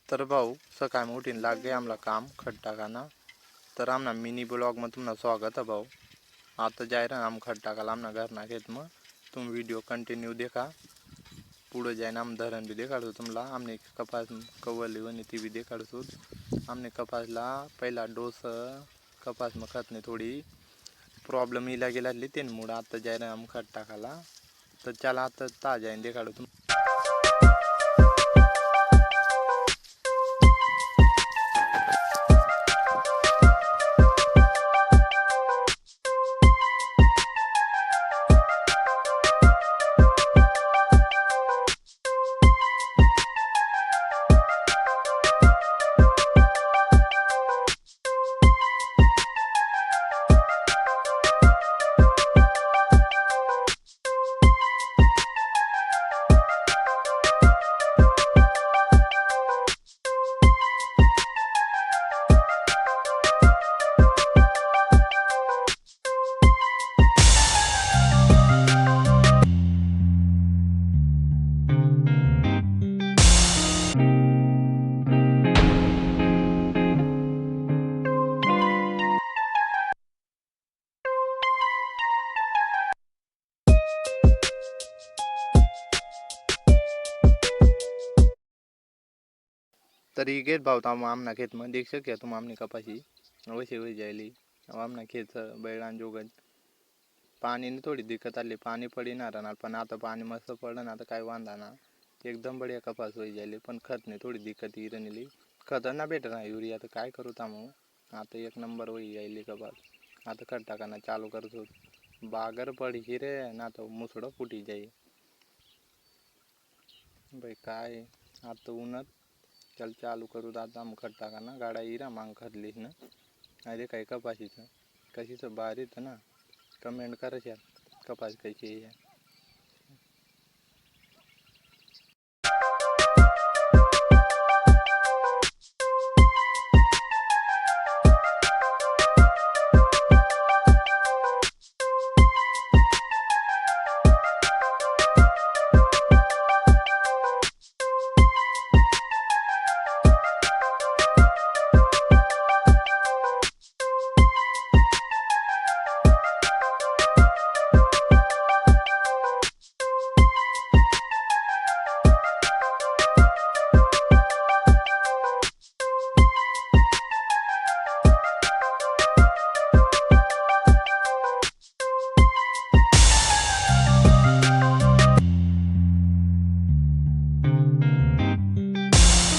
तर भाऊ सकाळ में उठीन लाग गए आमला काम खड टाकाना। तर आमना मिनी ब्लॉग में तुम्हाला स्वागत है भाऊ। आता जाय रहा हम खड टाकाला आमना घर ना खेत में। तुम वीडियो कंटिन्यू देखा, पुढे जायना आम धरण भी देखाड़ो तुम्हाला। हमने कपास कवली वनी ती भी देखाड़ो। हमने कपासला पहिला डोस कपास में खतने थोड़ी प्रॉब्लम इला गेला तीन मुड़ आता जाय रहा हम खड टाकाला। तर चला आता ताजा देखाड़ो तुम। तर ये गेट भाव ताम आमना खेत में देख सके तुम आमने कपासी वैसे वही जायली। अब आमना खेत बैलान जोगन पानी ने थोड़ी दिक्कत आली, पानी पड़ी ना रहना पण आता पानी मस्त पडलं आता काय वांदा ना एकदम बढ़िया कपास होई जायली। पण खत ने थोड़ी दिक्कत ही रहनेली, खत ना भेट रहा यूरिया तो काय करू तामू। आता एक नंबर होई जायली कपास। आता खत टाकाना चालू करतो, बागर पड़ी ही रे ना तो मुसड़ो फुटी जाई भाई काय। आता उन्हात चल चालू करू आता हम खत टाकाना गाड़ा इरा मांग खत लिस ना। अरे काय कपाशीचं कशीचं भारी ना, कमेंट करा यार कपास कैसी है।